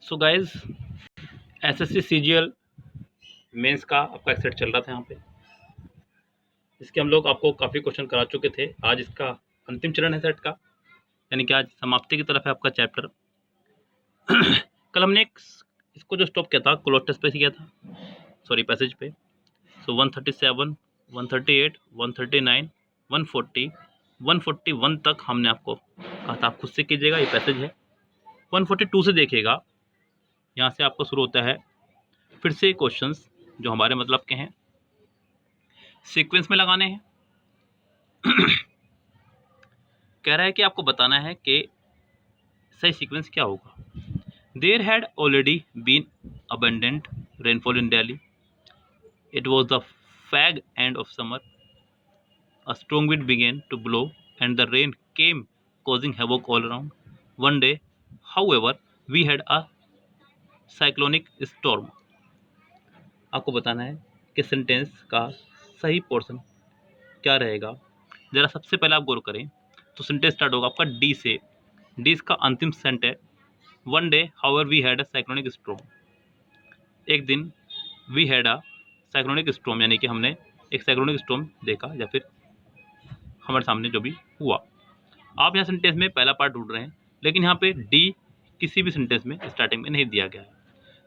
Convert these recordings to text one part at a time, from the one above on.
सो guys SSC CGL mains का आपका एक सेट चल रहा था यहाँ पे, इसके हम लोग आपको काफ़ी क्वेश्चन करा चुके थे। आज इसका अंतिम चरण है सेट का, यानी कि आज समाप्ति की तरफ है आपका चैप्टर। कल हमने इसको जो स्टॉप किया था क्लोटस पे किया था, सॉरी पैसेज पे। सो 137, 138, 139, 140, 141 तक हमने आपको कहा था आप खुद से कीजिएगा, ये पैसेज है। 142 से देखिएगा, यहाँ से आपको शुरू होता है फिर से क्वेश्चंस जो हमारे मतलब के हैं, सीक्वेंस में लगाने हैं। कह रहा है कि आपको बताना है कि सही सीक्वेंस क्या होगा। There had already been abundant rainfall in Delhi, it was the fag end of summer, a strong wind began to blow and the rain came causing havoc all around. One day, however, we had a cyclonic storm. आपको बताना है कि sentence का सही portion क्या रहेगा। जरा सबसे पहले आप गौर करें तो सेंटेंस स्टार्ट होगा आपका डी से। डी इसका अंतिम सेंट है। One day however we had a cyclonic storm, एक दिन we had a cyclonic storm, यानी कि हमने एक साइक्लोनिक स्टॉर्म देखा या फिर हमारे सामने जो भी हुआ। आप यहाँ सेंटेंस में पहला पार्ट ढूंढ रहे हैं, लेकिन यहाँ पे डी किसी भी सेंटेंस में स्टार्टिंग में नहीं दिया गया है।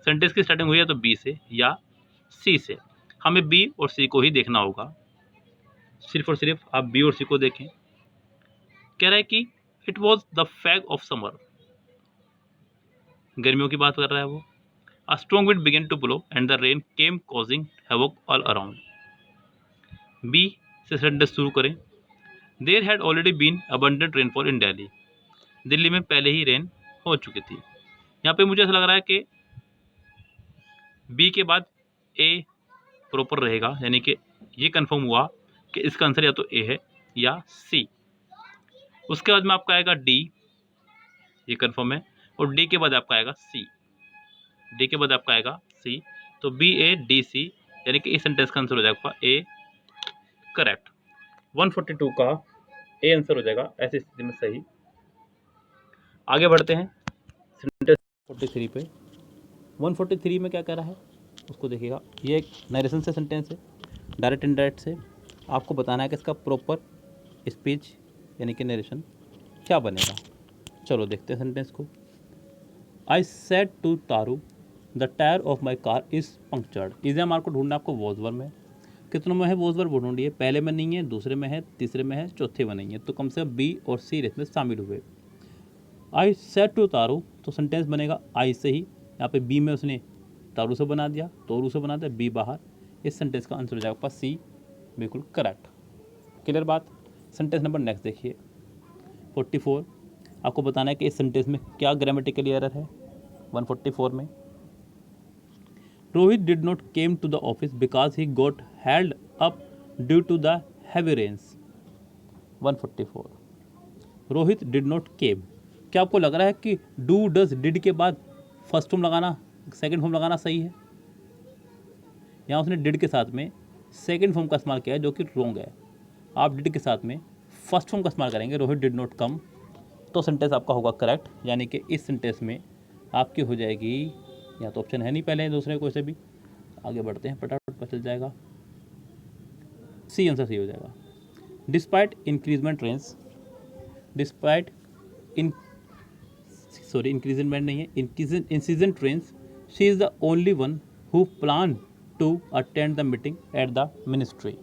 सेंटेंस की स्टार्टिंग हुई है तो बी से या सी से, हमें बी और सी को ही देखना होगा। सिर्फ और सिर्फ आप बी और सी को देखें। कह रहा है कि it was the fag of summer, गर्मियों की बात कर रहा है वो। A strong wind began to blow and the rain came causing havoc all around. B से सेंटेंस शुरू करें। There had already been abundant rainfall in Delhi. Delhi में पहले ही रेन हो चुकी थी। यहाँ पे मुझे ऐसा लग रहा है कि B के बाद A प्रॉपर रहेगा, यानी कि ये कंफर्म हुआ कि इसका आंसर या तो A है या C। उसके बाद में आपका आएगा D, ये कंफर्म है, और D के बाद आपका आएगा C। डी के बाद आपका आएगा सी, तो बी ए डी सी, यानी कि इस सेंटेंस का आंसर हो जाएगा ए करेक्ट। 142 का ए आंसर हो जाएगा ऐसी स्थिति में सही। आगे बढ़ते हैं सेंटेंस 43 पे। 143 में क्या कह रहा है उसको देखिएगा। ये एक नरेशन से सेंटेंस है, डायरेक्ट इनडायरेक्ट से। आपको बताना है कि इसका प्रॉपर स्पीच यानी कि नरेशन क्या बनेगा। चलो देखते हैं सेंटेंस को। आई सेड टू तारू the tyre of my car is punctured. Is mark को ढूंढना आपको वॉज वर्ब में। कितनों में है वॉज वर्ब ढूंढिए। पहले में नहीं है, दूसरे में है, तीसरे में है, चौथे में नहीं है, तो कम से कम बी और सी इसमें शामिल हुए। आई सेड टू तारू, तो सेंटेंस बनेगा आई से ही। यहाँ पे बी में उसने तारू से बना दिया, तोरू से बना दिया, बी बाहर। इस सेंटेंस का आंसर हो जाएगा सी, बिल्कुल करेक्ट। क्लियर बात। सेंटेंस नंबर नेक्स्ट देखिए 44। आपको बताना है कि इस सेंटेंस में क्या ग्रामेटिकल एरर है। 144 में Rohit did not came to the office because he got held up due to the heavy rains. 144 Rohit did not came. क्या आपको लग रहा है कि डू डज डिड के बाद फर्स्ट फॉर्म लगाना, सेकंड फॉर्म लगाना सही है? यहाँ उसने डिड के साथ में सेकंड फॉर्म का इस्तेमाल किया है, जो कि रॉन्ग है। आप डिड के साथ में फर्स्ट फॉर्म का इस्तेमाल करेंगे, रोहित डिड नॉट कम, तो सेंटेंस आपका होगा करेक्ट। यानी कि इस सेंटेंस में आपकी हो जाएगी, या तो ऑप्शन है नहीं पहले, दूसरे को से भी। आगे बढ़ते हैं, फटाफट पता चल जाएगा। सी आंसर सही हो जाएगा। Despite increment rains, despite increment नहीं है, incessant rains, she is the only one who plan to attend the meeting at the ministry.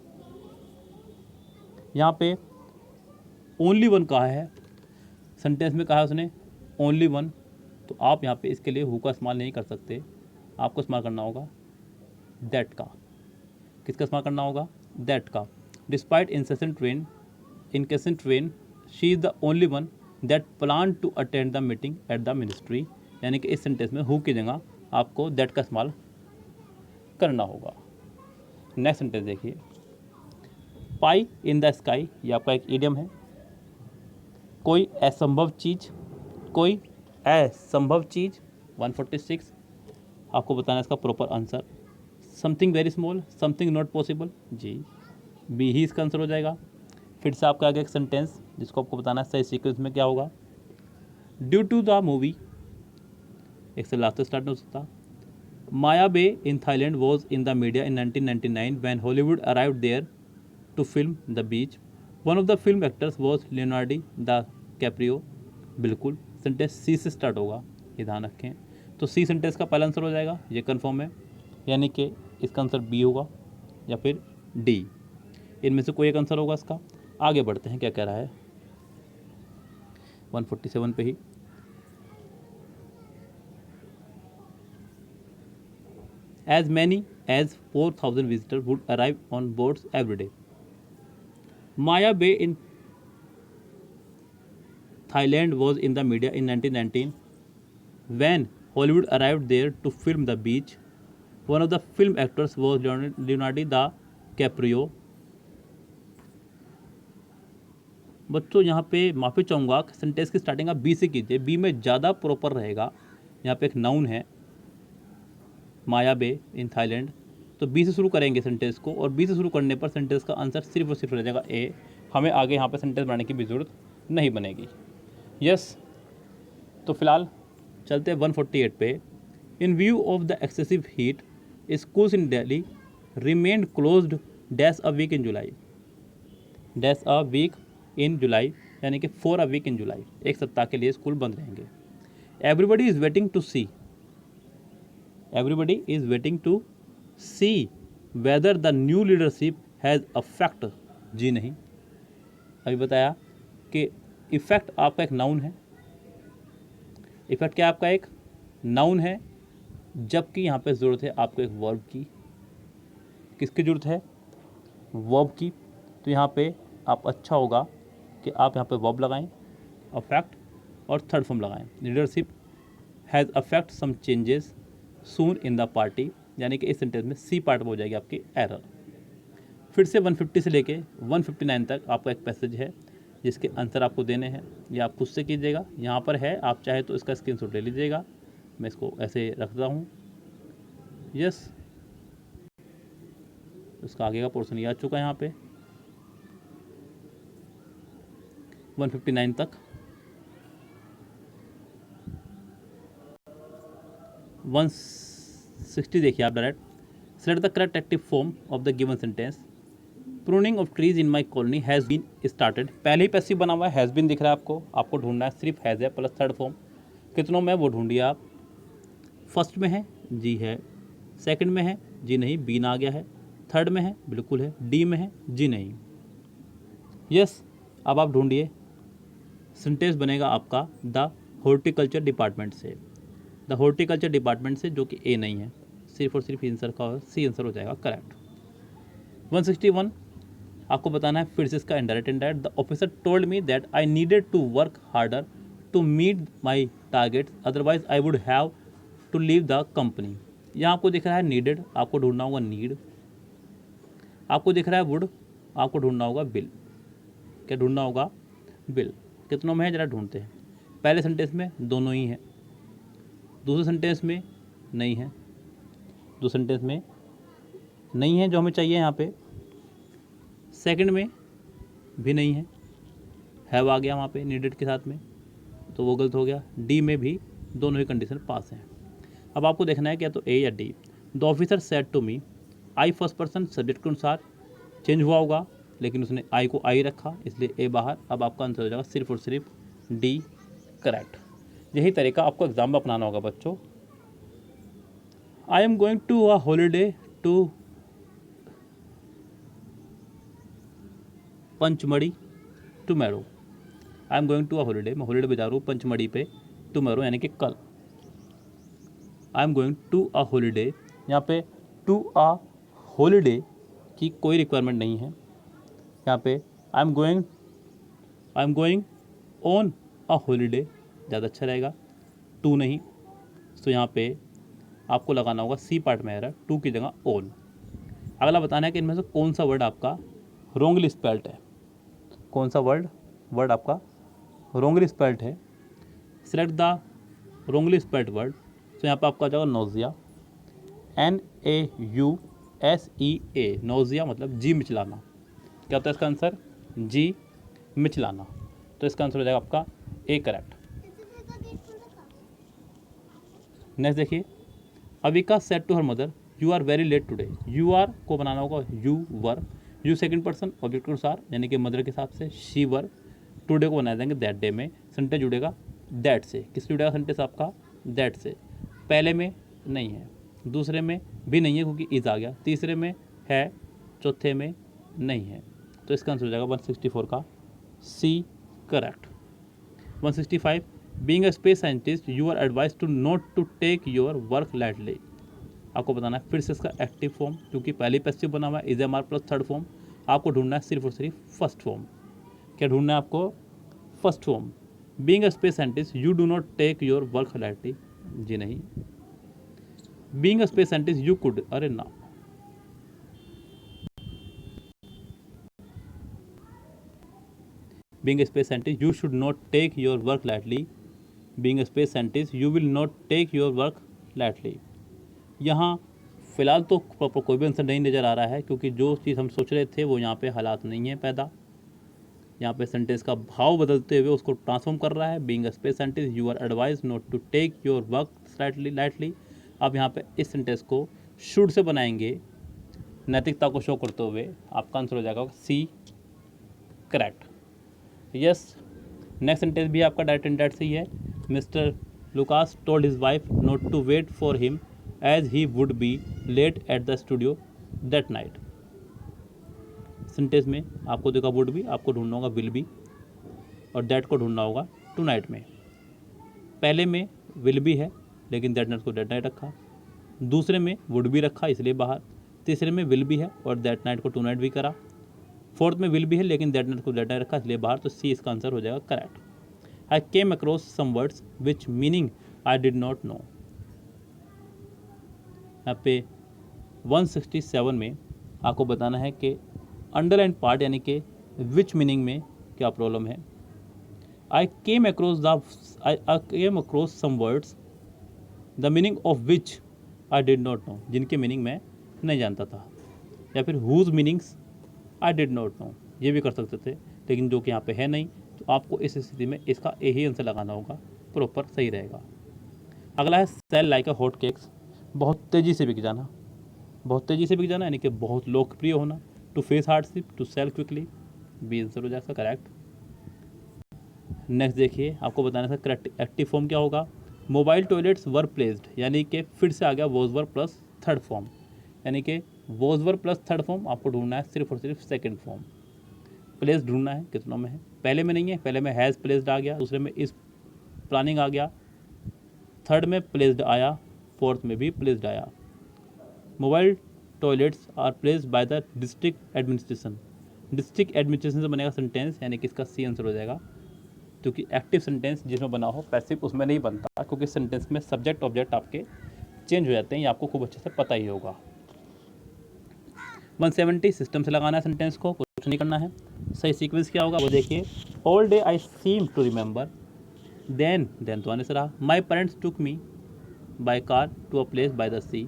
यहाँ पे ओनली वन कहा है, सेंटेंस में कहा है उसने ओनली वन, तो आप यहाँ पे इसके लिए हु का इस्तेमाल नहीं कर सकते। आपको इस्तेमाल करना होगा दैट का। किसका इस्तेमाल करना होगा? दैट का। Despite incessant rain she is the only one that plan to attend the meeting at the ministry, यानी कि इस सेंटेंस में हु की जगह आपको दैट का इस्तेमाल करना होगा। नेक्स्ट सेंटेंस देखिए। पाई इन द स्काई, ये आपका एक इडियम है। कोई असंभव चीज़, कोई असंभव चीज़। 146 आपको बताना है इसका proper answer. Something very small, something not possible, जी बी ही इसका आंसर हो जाएगा। फिर से आपका आगे एक सेंटेंस जिसको आपको बताना है सही सीक्वेंस में क्या होगा। ड्यू टू द मूवी एक से लास्ट स्टार्ट नहीं हो सकता। Maya bay in Thailand was in the media इन 1999 when Hollywood arrived there to film the beach. One of the film actors was Leonardo DiCaprio. बिल्कुल, sentence C से start होगा, ये ध्यान रखें। तो सी सेंटेंस का पहला आंसर हो जाएगा, ये कन्फर्म है, यानी कि इसका आंसर बी होगा या फिर डी, इनमें से कोई एक आंसर होगा इसका। आगे बढ़ते हैं, क्या कह रहा है 147 पे ही। As many as 4,000 visitors would arrive on boats every day. Maya Bay in Thailand was in the media in 1919 when Hollywood arrived there to film the beach. One of the film actors was Leonardo DiCaprio. बच्चों यहाँ पे माफ़ी चाहूँगा, sentence की starting आप B से कीजिए, B में ज़्यादा प्रॉपर रहेगा। यहाँ पे एक नाउन है माया बे इन थाईलैंड, तो बी से शुरू करेंगे सेंटेंस को, और बी से शुरू करने पर सेंटेंस का आंसर सिर्फ और सिर्फ रह जाएगा ए। हमें आगे यहाँ पे सेंटेंस बनाने की भी ज़रूरत नहीं बनेगी। यस, तो फिलहाल चलते हैं 148 पे। In view of the excessive heat schools in Delhi remained closed dash a week in July. Dash a week in July, यानी कि फॉर अ वीक इन जुलाई, एक सप्ताह के लिए स्कूल बंद रहेंगे। Everybody is waiting to see, everybody is waiting to see whether the new leadership has effect। जी नहीं, अभी बताया कि इफेक्ट आपका एक नाउन है। इफेक्ट क्या आपका एक नाउन है, जबकि यहाँ पे ज़रूरत है आपको एक वर्ब की। किसकी ज़रूरत है? वर्ब की। तो यहाँ पे आप अच्छा होगा कि आप यहाँ पे वर्ब लगाएं, अफेक्ट, और थर्ड फॉर्म लगाएं। Leadership has affect some changes soon in the party, यानी कि इस सेंटेंस में सी पार्ट में हो जाएगी आपकी एरर। फिर से 150 से लेके 159 तक आपका एक पैसेज है जिसके आंसर आपको देने हैं, या आप खुद से कीजिएगा। यहाँ पर है, आप चाहे तो इसका स्क्रीनशॉट ले लीजिएगा, मैं इसको ऐसे रखता हूँ। यस, उसका आगे का पोर्शन ये आ चुका है यहाँ पे 159 तक। 160 देखिए आप direct. Select the correct active form of the given sentence. Pruning of trees in my colony has been started. पहले ही पैसिव बना हुआ है, हैज़ बीन दिख रहा है आपको ढूंढना है सिर्फ हैज़ है प्लस थर्ड फॉर्म। कितनों में वो ढूंढिए आप। फर्स्ट में है, जी है। सेकंड में है, जी नहीं, बी ना आ गया है। थर्ड में है, बिल्कुल है। डी में है, जी नहीं। यस, अब आप ढूंढिए। सेंटेंस बनेगा आपका द हॉर्टिकल्चर डिपार्टमेंट से, द हॉर्टिकल्चर डिपार्टमेंट से, जो कि ए नहीं है, सिर्फ और सिर्फ आंसर का सी आंसर हो जाएगा करेक्ट। 161 आपको बताना है फिर से इसका indirect. The officer told me that I needed to work harder to meet my targets, otherwise I would have to leave the company. यहाँ आपको दिख रहा है नीडेड, आपको ढूंढना होगा नीड। आपको दिख रहा है वुड, आपको ढूंढना होगा बिल। क्या ढूंढना होगा? बिल। कितनों में है जरा ढूंढते हैं। पहले सेंटेंस में दोनों ही हैं, दूसरे सेंटेंस में नहीं है, दूसरे सेंटेंस में नहीं है जो हमें चाहिए यहाँ पे। सेकंड में भी नहीं है, हैव आ गया वहाँ पे नीडेड के साथ में, तो वो गलत हो गया। डी में भी दोनों ही कंडीशन पास हैं। अब आपको देखना है क्या तो ए या D. The officer said to me, I first person subject के अनुसार चेंज हुआ होगा, लेकिन उसने आई को आई रखा, इसलिए ए बाहर। अब आपका आंसर हो जाएगा सिर्फ और सिर्फ डी करेक्ट। यही तरीका आपको एग्जाम में अपनाना होगा बच्चों। I am going to a holiday to Pachmarhi tomorrow. I am going to a holiday, मैं हॉलीडे पे जा रहा हूँ पंचमढ़ी पे, टुमारो यानी कि कल। I am going to a holiday, यहाँ पे टू अ हॉलीडे की कोई रिक्वायरमेंट नहीं है। यहाँ पे आई am going on a holiday ज़्यादा अच्छा रहेगा, टू नहीं। तो यहाँ पे आपको लगाना होगा सी पार्ट में एरर, टू की जगह ऑन। अगला बताना है कि इनमें से कौन सा वर्ड आपका रोंगली स्पेल्ट है। कौन सा वर्ड आपका रोंगली स्पेल्ट है। Select the Rongli spelt word. तो यहाँ पे आपका आ जाएगा नोजिया, NAUSEA, नोजिया मतलब जी मिचलाना। क्या होता है इसका आंसर? जी मिचलाना। तो इसका आंसर हो जाएगा आपका ए करेक्ट। नेक्स्ट देखिए, Avika said to her mother you are very late today. You are को बनाना होगा you were, you second person object के अनुसार यानी कि मदर के हिसाब से, शी वर, टुडे को बना देंगे दैट डे में, सेंटेंस जुड़ेगा दैट से। किस जुड़ेगा सेंटेंस आपका? दैट से। पहले में नहीं है, दूसरे में भी नहीं है क्योंकि इज आ गया, तीसरे में है, चौथे में नहीं है, तो इसका आंसर हो जाएगा 164 का C correct. 165 being a space scientist you are advise to not to take your work lightly. आपको बताना है फिर से इसका एक्टिव फॉर्म, क्योंकि पहले पैसिव बना हुआ है is am are plus third form, आपको ढूंढना है सिर्फ और सिर्फ फर्स्ट फॉर्म। क्या ढूंढना है आपको? First form. Being a space scientist you do not take your work lightly, जी नहीं। Being a space scientist you could, अरे ना। Being a space scientist, you should not take your work lightly. Being a space scientist, you will not take your work lightly. यहाँ फ़िलहाल तो proper कोई भी answer नहीं नज़र आ रहा है, क्योंकि जो चीज़ हम सोच रहे थे वो यहाँ पे हालात नहीं है पैदा। यहाँ पे सेंटेंस का भाव बदलते हुए उसको ट्रांसफॉर्म कर रहा है। Being a space scientist you are advise not to take your work lightly. अब यहाँ पे इस सेंटेंस को शुड से बनाएंगे, नैतिकता को शो करते हुए। आपका आंसर हो जाएगा C correct. Yes, next sentence भी आपका डायरेक्ट इनडायरेक्ट से ही है। Mister Lucas told his wife not to wait for him as he would be late at the studio that night. Sentence में आपको देखा वुड भी, आपको ढूंढना होगा विल बी, और दैट को ढूंढना होगा टू नाइट में। पहले में विल बी है लेकिन दैट नाइट को दैट नाइट रखा, दूसरे में वुड भी रखा इसलिए बाहर, तीसरे में विल भी है और दैट नाइट को टू नाइट भी करा, फोर्थ में विल भी है लेकिन दैट नाइट को दैट नाइट रखा इसलिए बाहर, तो सी इसका आंसर हो जाएगा correct. I came across some words which meaning I did not know. यहाँ पे 167 में आपको बताना है कि अंडरलाइन पार्ट यानी कि विच मीनिंग में क्या प्रॉब्लम है। I came across some words the meaning of which I did not know, जिनके मीनिंग मैं नहीं जानता था, या फिर whose meanings I did not know, ये भी कर सकते थे, लेकिन जो कि यहाँ पे है नहीं, तो आपको इस स्थिति में इसका यही आंसर लगाना होगा, प्रॉपर सही रहेगा। अगला है sell like a hot cakes, बहुत तेज़ी से बिक जाना। बहुत तेज़ी से बिक जाना यानी कि बहुत लोकप्रिय होना। To face hardship, to sell quickly, B answer हो जाएगा करेक्ट। नेक्स्ट देखिए, आपको बताना था करेक्ट एक्टिव फॉर्म क्या होगा। मोबाइल टॉयलेट्स वर प्लेस्ड, यानी कि फिर से आ गया was were plus third form, यानी कि was were plus third form आपको ढूंढना है सिर्फ और सिर्फ सेकंड फॉर्म। प्लेस ढूंढना है कितनों में है, पहले में नहीं है, पहले में हैज़ प्लेस्ड आ गया, दूसरे में इज प्लानिंग आ गया, थर्ड में प्लेस्ड आया, फोर्थ में भी प्लेस्ड आया। Mobile toilets are placed by the district administration. District administration से बनेगा सेंटेंस, यानी कि इसका सी आंसर हो जाएगा, क्योंकि एक्टिव सेंटेंस जिसमें बना हो पैसिव उसमें नहीं बनता, क्योंकि सेंटेंस में सब्जेक्ट ऑब्जेक्ट आपके चेंज हो जाते हैं, ये आपको खूब अच्छे से पता ही होगा। 170 सिस्टम से लगाना है सेंटेंस को, कुछ नहीं करना है। सही सीक्वेंस क्या होगा वो देखिए। All day I seem to remember, then तो आने से रहा। My parents took me by car to a place by the sea,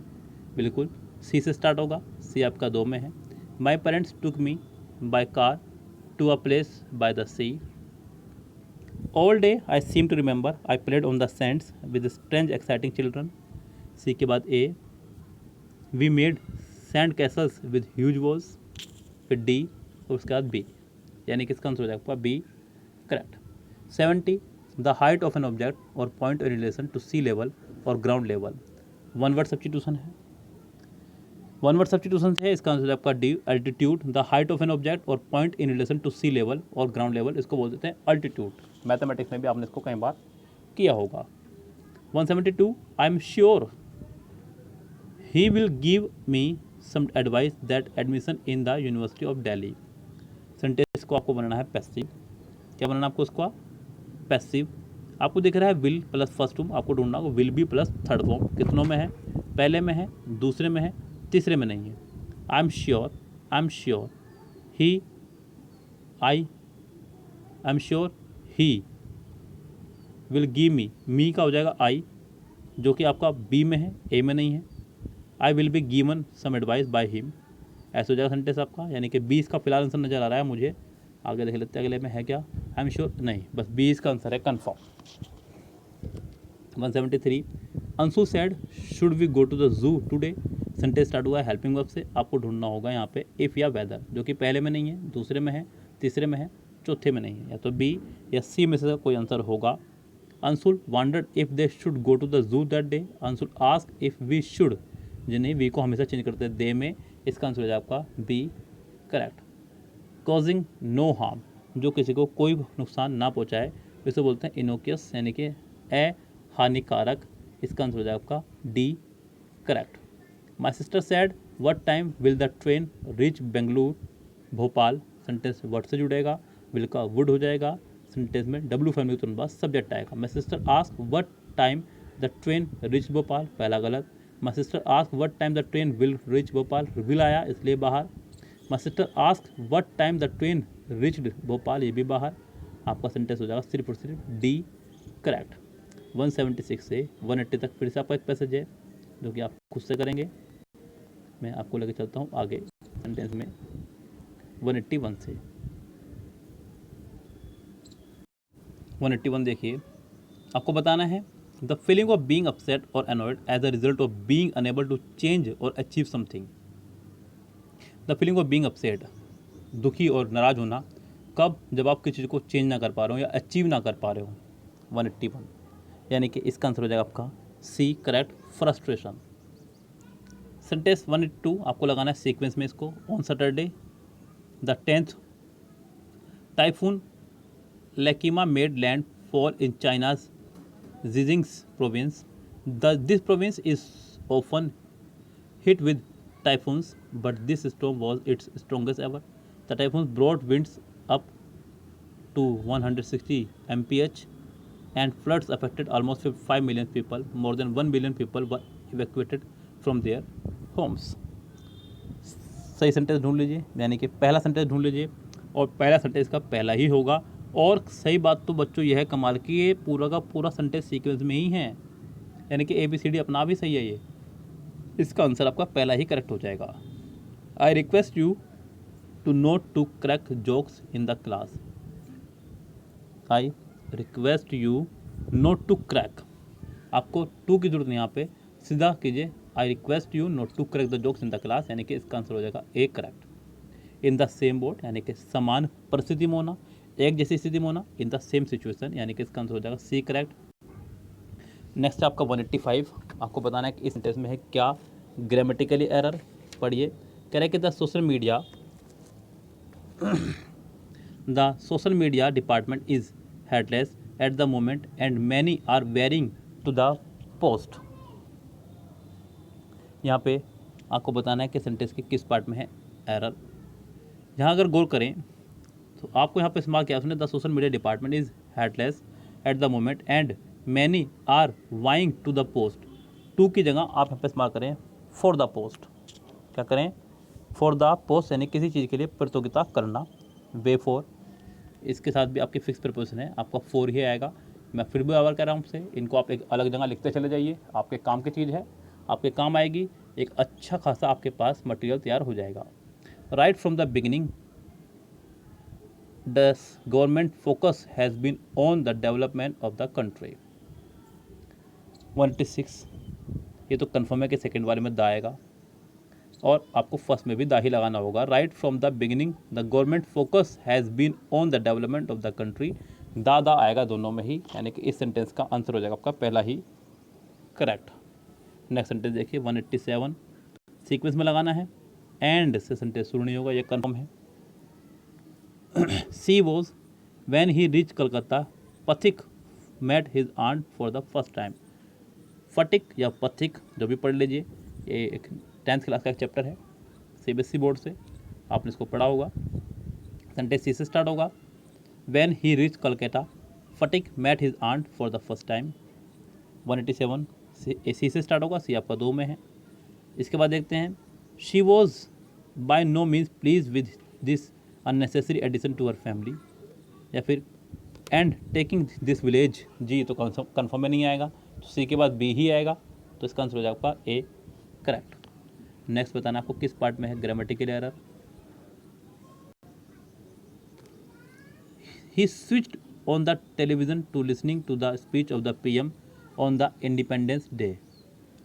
बिल्कुल सी से स्टार्ट होगा, सी आपका 2 में है। My parents took me by car to a place by the sea. All day I seem to remember I played on the sands with strange exciting children, C के बाद A. We made sand castles with huge walls, फिर D और उसके बाद B, यानी कि इसका answer हो जाएगा B correct. 70 the height of an object और point in relation to sea level और ground level, one word substitution है। वन वर्ड सब्स्टिट्यूशन है, इसका आंसर आपका D altitude. The height of an object और point in relation to sea level और ground level, इसको बोल देते हैं अल्टीट्यूड। मैथमेटिक्स में भी आपने इसको कई बार किया होगा। 172 I am sure he will give me some advice that admission in the university of Delhi. Sentence को आपको बनाना है पैसिव। क्या बनाना आपको उसका? पैसिव। आपको दिख रहा है विल प्लस फर्स्ट फॉर्म, आपको ढूंढना होगा will be plus third form. कितनों में है? पहले में है, दूसरे में है, तीसरे में नहीं है। आई am sure he, I am sure he will give मी का हो जाएगा आई, जो कि आपका बी में है, ए में नहीं है। I will be given some advice by him, ऐसा हो जाएगा सेंटेंस आपका, यानी कि 20 का फिलहाल आंसर नज़र आ रहा है मुझे। आगे देख लेते हैं अगले में है क्या। आई एम श्योर नहीं, बस 20 का आंसर है confirm. 173 Anshu said should we go to the zoo today, sentence start हुआ है हेल्पिंग वर्ब से। आपको ढूंढना होगा यहाँ पे इफ़ या वेदर, जो कि पहले में नहीं है, दूसरे में है, तीसरे में है, चौथे में नहीं है, या तो बी या सी में से कोई आंसर होगा। Anshul wondered if they should go to the zoo that day, Anshul ask if we should, जिन्हें वी को हमेशा चेंज करते हैं दे में, इसका आंसर हो जाए आपका B correct. Causing no harm, जो किसी को कोई नुकसान ना पहुंचाए, इसे बोलते हैं इनोकियस, यानी कि हानिकारक, इसका आंसर हो जाए आपका D correct. My sister sad what time will the train reach Bengaluru Bhopal, sentence word से जुड़ेगा, विल का वुड हो जाएगा, सेंटेंस में डब्ल्यू फैमिली तुरंत बाद सब्जेक्ट आएगा। My sister ask what time the train reach Bhopal, पहला गलत। My sister ask what time the train will reach Bhopal, will आया इसलिए बाहर। My sister ask what time the train reached Bhopal, ये भी बाहर। आपका सेंटेंस हो जाएगा सिर्फ और सिर्फ डी करेक्ट। 176 से 180 तक फिर से आपका एक पैसेज है जो कि आप खुद से करेंगे। मैं आपको लेके चलता हूँ आगे सेंटेंस में 181 से 181 देखिए, आपको बताना है the feeling of being upset और annoyed as a result of being unable to change और achieve something. The feeling of being upset, दुखी और नाराज होना, कब? जब आप किसी चीज़ को चेंज ना कर पा रहे हो या अचीव ना कर पा रहे हो। 181, यानी कि इसका आंसर हो जाएगा आपका सी करेक्ट, फ्रस्ट्रेशन। सेंटेंस 182 आपको लगाना है सीक्वेंस में इसको। On Saturday the 10th typhoon Lekima made landfall in China's Zhejiang's province. This province is often hit with typhoons, but this storm was its strongest ever. The typhoon brought winds up to 160 mph and floods affected almost 5 million people. More than 1 billion people were evacuated from their homes. सही sentence ढूंढ लीजिए, यानी कि पहला sentence ढूंढ लीजिए और पहला सेंटेंस का पहला ही होगा। और सही बात तो बच्चों यह है कमाल की, ये पूरा का पूरा सेंटेंस सीक्वेंस में ही है, यानी कि ABCD अपना भी सही है ये। इसका आंसर आपका पहला ही करेक्ट हो जाएगा। I request you to not to crack jokes in the class. I request you not to crack, आपको टू की जरूरत नहीं, यहाँ पे सीधा कीजिए I request you not to crack the jokes in the class, यानी कि इसका आंसर हो जाएगा A correct. In the same boat, यानी कि समान परिस्थिति में होना, एक जैसी स्थिति में होना। इन द सेम सिचुएशन, यानी कि इसका आंसर हो जाएगा सी करेक्ट। नेक्स्ट आपका 185, आपको बताना है कि इस सेंटेंस में है क्या ग्रामेटिकली एरर। पढ़िए, कह रहे कि the social media department is headless at the moment and many are wearing to the post. यहाँ पे आपको बताना है कि सेंटेंस के किस पार्ट में है एरर। यहाँ अगर गौर करें तो आपको यहाँ पे इस्तेमाल किया उसने the social media department is headless at the moment and many are vying to the post. To की जगह आप यहाँ पे इस्तेमाल करें फॉर द पोस्ट। क्या करें? फॉर द पोस्ट, यानी किसी चीज़ के लिए प्रतियोगिता करना। वे फॉर, इसके साथ भी आपकी फिक्स प्रपोजिशन है, आपका फॉर ही आएगा। मैं फिर भी आवर कह रहा हूँ आपसे, इनको आप एक अलग जगह लिखते चले जाइए, आपके काम की चीज़ है, आपके काम आएगी, एक अच्छा खासा आपके पास मटेरियल तैयार हो जाएगा। Right from the beginning the government focus has been on the development of the country. 186, ये तो कन्फर्म है कि सेकेंड वाले में दा आएगा और आपको फर्स्ट में भी दा ही लगाना होगा। Right from the beginning the government focus has been on the development of the country. The आएगा दोनों में ही, यानी कि इस सेंटेंस का आंसर हो जाएगा आपका पहला ही करेक्ट। नेक्स्ट सेंटेंस देखिए 187, सीक्वेंस में लगाना है, एंड से सेंटेंस शुरू नहीं होगा, ये कन्फर्म है। C was when he reach Calcutta Pathik met his aunt for the first time. Phatik या पथिक जो भी पढ़ लीजिए, ये एक 10th क्लास का एक चैप्टर है CBSE बोर्ड से, आपने इसको पढ़ा होगा। सेंटेंस सी से स्टार्ट होगा। When he reach Calcutta Phatik met his aunt for the first time. 187 C से स्टार्ट होगा, सी आपका 2 में है। इसके बाद देखते हैं she was by no means please with this unnecessary addition to her family, या फिर एंड टेकिंग दिस विलेज। जी तो कन्फर्म में नहीं आएगा, तो सी के बाद बी ही आएगा, तो इसका आंसर हो जाएगा आपका ए करेक्ट। नेक्स्ट बताना आपको किस पार्ट में है grammatical error. He switched on the television to listening to the speech of the PM on the independence day,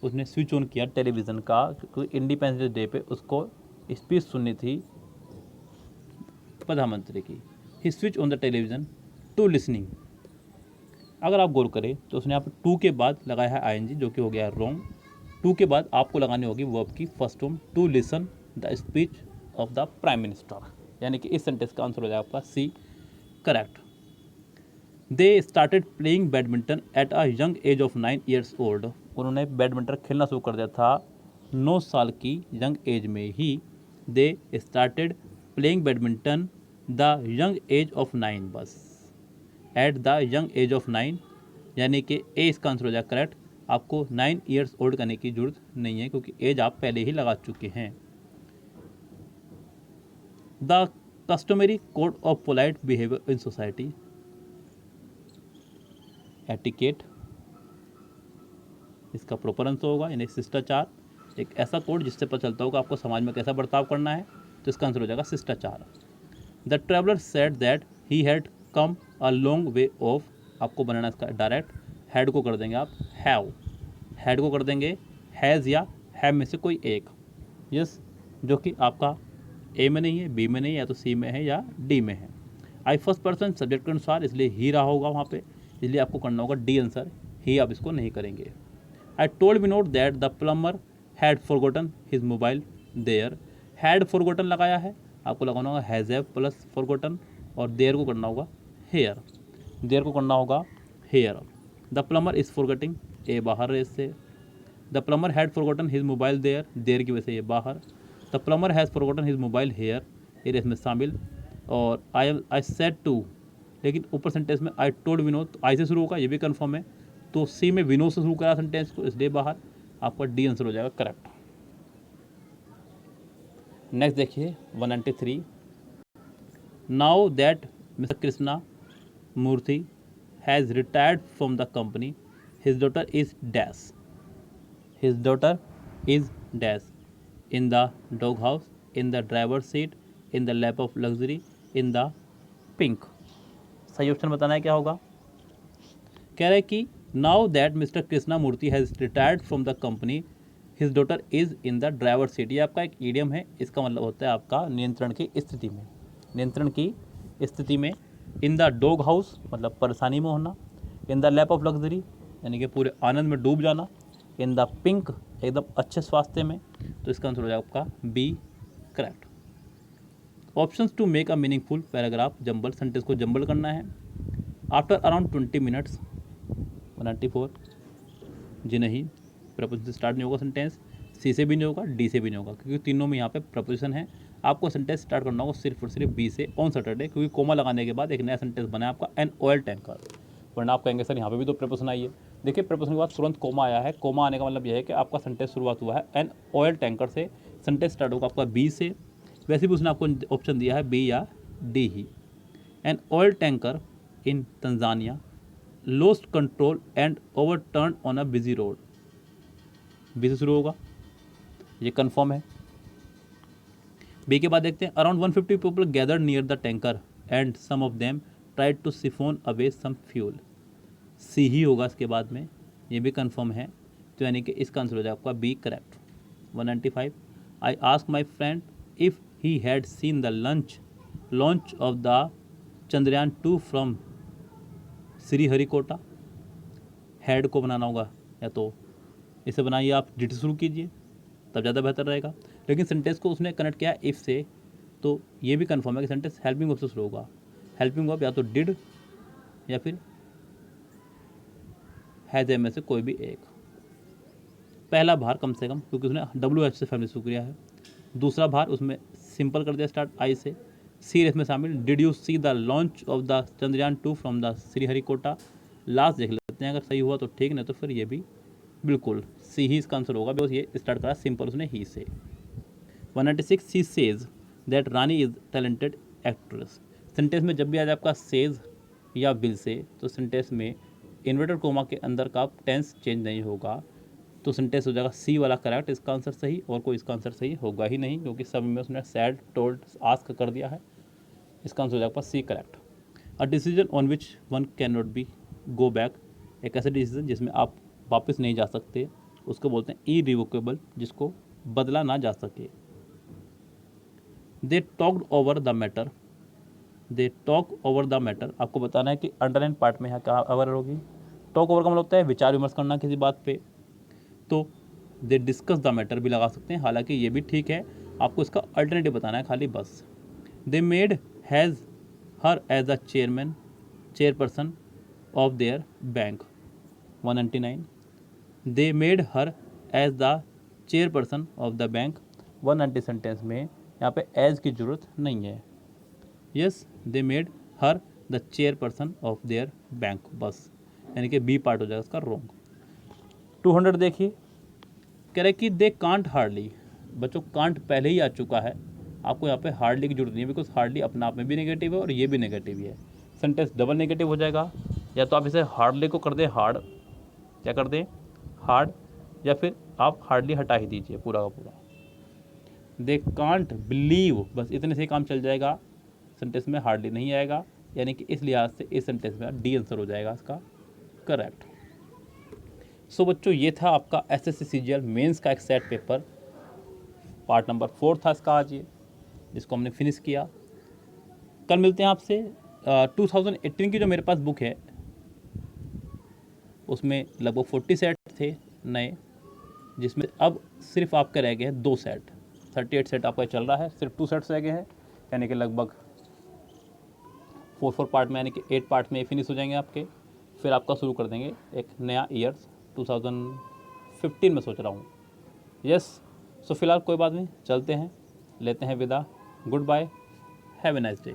उसने स्विच ऑन किया टेलीविज़न का क्योंकि इंडिपेंडेंस डे पे उसको स्पीच सुननी थी प्रधानमंत्री की। He switch on the television to listening. अगर आप गौर करें तो उसने यहाँ पर टू के बाद लगाया है आईएनजी, जो कि हो गया रॉन्ग। टू के बाद आपको लगानी होगी वर्ब की first form, to listen the speech of the prime minister, यानी कि इस सेंटेंस का आंसर हो जाएगा आपका C correct. They started playing badminton at a young age of 9 years old. उन्होंने बैडमिंटन खेलना शुरू कर दिया था 9 साल की यंग एज में ही। They started playing badminton the young age of 9, बस at the young age of 9, यानी कि ए इसका आंसर हो जाएगा करेक्ट। आपको 9 years ओल्ड करने की जरूरत नहीं है क्योंकि एज आप पहले ही लगा चुके हैं। The customary code of polite behaviour in society, etiquette इसका प्रॉपर आंसर होगा, यानी शिष्टाचार। एक ऐसा कोड जिससे पता चलता होगा आपको समाज में कैसा बर्ताव करना है, तो इसका आंसर हो जाएगा शिष्टाचार। The traveller said that he had come a long way of, आपको बनाना इसका डायरेक्ट, हैड को कर देंगे आप हैव, हैड को कर देंगे हैज़ या हैव में से कोई एक, यस, जो कि आपका ए में नहीं है, बी में नहीं है, या तो सी में है या डी में है। आई फर्स्ट पर्सन सब्जेक्ट के अनुसार, इसलिए ही रहा होगा वहाँ पे, इसलिए आपको करना होगा डी आंसर, ही आप इसको नहीं करेंगे। I told Vinod that the plumber had forgotten his mobile there, had forgotten लगाया है, आपको लगाना होगा हैज़ हैव प्लस फॉरगॉटन, और देयर को करना होगा हेयर, देयर को करना होगा here. The plumber is forgetting, A बाहर है इससे। The plumber had forgotten his mobile there, there की वजह से ये बाहर। The plumber has forgotten his mobile here, ये इसमें शामिल। और आई सेड टू, लेकिन ऊपर सेंटेंस में आई टोल्ड विनोद, तो आई से शुरू होगा, ये भी कंफर्म है, तो सी में विनोद से शुरू करा सेंटेंस को, इसलिए बाहर। आपका डी आंसर हो जाएगा करेक्ट। नेक्स्ट देखिए 193। Now that mister Krishna Murthy has retired from the company, his daughter is dash, his daughter is dash, in the dog house, in the driver seat, in the lap of luxury, in the pink. सही option बताना है क्या होगा। कह रहा है कि now that mister Krishna Murthy has retired from the company, his daughter is in the driver seat. ये आपका एक ईडियम है, इसका मतलब होता है आपका नियंत्रण की स्थिति में, नियंत्रण की स्थिति में। इन द डॉग हाउस मतलब परेशानी में होना, इन द लैप ऑफ लग्जरी यानी कि पूरे आनंद में डूब जाना, इन द पिंक एकदम अच्छे स्वास्थ्य में, तो इसका आंसर हो जाएगा आपका B correct. Options to make a meaningful paragraph jumble, sentence को जंबल करना है। आफ्टर अराउंड 20 मिनट्स, 194 जी नहीं, प्रपोजिशन से स्टार्ट नहीं होगा सेंटेंस, सी से भी नहीं होगा, डी से भी नहीं होगा, क्योंकि तीनों में यहाँ पे प्रपोजिशन है। आपको सेंटेंस स्टार्ट करना होगा सिर्फ और सिर्फ बी से, ऑन सैटरडे, क्योंकि कोमा लगाने के बाद एक नया सेंटेंस बना है आपका एन ऑयल टैंकर। वरना आप कहेंगे सर यहाँ पे भी तो प्रपोजिशन आई है। देखिए प्रपोजिशन के बाद तुरंत कोमा आया है, कोमा आने का मतलब यह है कि आपका सेंटेंस शुरुआत हुआ है एन ऑयल टैंकर से, सेंटेंस स्टार्ट होगा आपका बी से। वैसे भी उसने आपको ऑप्शन दिया है बी या डी ही। An oil tanker in Tanzania lost control and overturned on a busy road, B से शुरू होगा, ये कंफर्म है। बी के बाद देखते हैं around 150 people gathered near the tanker and some of them tried to siphon away some fuel, C ही होगा इसके बाद में, ये भी कंफर्म है, तो यानी कि इसका आंसर हो जाएगा आपका B correct. 195 I ask my friend if he had seen the launch of the Chandrayaan 2 from Sriharikota, head को बनाना होगा, या तो इसे बनाइए आप डिट शुरू कीजिए तब ज़्यादा बेहतर रहेगा, लेकिन सेंटेंस को उसने कनेक्ट किया इफ़ से, तो ये भी कंफर्म है कि सेंटेंस हेल्पिंग वर्ब से शुरू होगा। हेल्पिंग वर्ब या तो डिड या फिर हैज़ में से कोई भी एक। पहला भार कम से कम, क्योंकि उसने WH से फैमिली शुरू किया है। दूसरा भार उसमें सिंपल कर दिया स्टार्ट आई से। सी इसमें शामिल, did you see the launch of the Chandrayaan 2 from the Sriharikota. Last देख लेते हैं, अगर सही हुआ तो ठीक, नहीं तो फिर ये भी बिल्कुल सी ही इसका आंसर होगा, बिकॉज ये स्टार्ट करा सिंपल उसने ही से। 196 she says that Rani is talented actress. Sentence में जब भी आ जाए आपका सेज या विल से, तो सेंटेंस में इन्वर्टर कोमा के अंदर का टेंस चेंज नहीं होगा, तो सेंटेंस हो जाएगा सी वाला करेक्ट, इसका आंसर सही, और कोई इसका आंसर सही होगा ही नहीं, क्योंकि सब में उसने सैड टोल्ड आस्क कर दिया है। इसका आंसर हो जाएगा C correct. A decision on which one can not be go back एक ऐसा डिसीजन जिसमें आप वापस नहीं जा सकते, उसको बोलते हैं इरिवोकेबल, जिसको बदला ना जा सके। They talked over the matter, they talk over the matter, आपको बताना है कि अंडरलाइन पार्ट में यहाँ क्या अवर होगी। टॉक ओवर का मतलब होता है विचार विमर्श करना किसी बात पे, तो दे डिस्कस द मैटर भी लगा सकते हैं, हालांकि ये भी ठीक है, आपको इसका अल्टरनेटिव बताना है खाली बस। They made has her as a chairperson of their bank 199। They made her as the chairperson of the bank 190 sentence में यहाँ पे एज की ज़रूरत नहीं है। Yes, they made her the chairperson of their bank, बस, यानी कि बी पार्ट हो जाएगा इसका रॉन्ग। 200 देखिए, कह रहे कि दे कांट हार्डली, बच्चों कांट पहले ही आ चुका है, आपको यहाँ पे हार्डली की जरूरत नहीं है, बिकॉज हार्डली अपने आप में भी नेगेटिव है और ये भी नेगेटिव ही है, सेंटेंस डबल नेगेटिव हो जाएगा। या तो आप इसे हार्डली को कर दें हार्ड, क्या कर दें हार्ड, या फिर आप हार्डली हटा ही दीजिए पूरा का पूरा। दे कांट बिलीव, बस इतने से काम चल जाएगा, सेंटेंस में हार्डली नहीं आएगा, यानी कि इस लिहाज से इस सेंटेंस में डी आंसर हो जाएगा इसका करेक्ट। सो बच्चों ये था आपका एसएससी सीजीएल मेंस का एक सेट पेपर, पार्ट नंबर 4 था इसका आज ये, जिसको हमने फिनिश किया। कल मिलते हैं आपसे। 2018 की जो मेरे पास बुक है उसमें लगभग 40 सेट थे नए, जिसमें अब सिर्फ आपके रह गए हैं 2 सेट, 38 सेट आपका चल रहा है, सिर्फ 2 सेट्स रह गए हैं, यानी कि लगभग 4 पार्ट में, यानी कि 8 पार्ट में फिनिश हो जाएंगे आपके। फिर आपका शुरू कर देंगे एक नया ईयर 2015 में सोच रहा हूँ। यस, सो फिलहाल कोई बात नहीं, चलते हैं, लेते हैं विदा, good bye, have a nice day.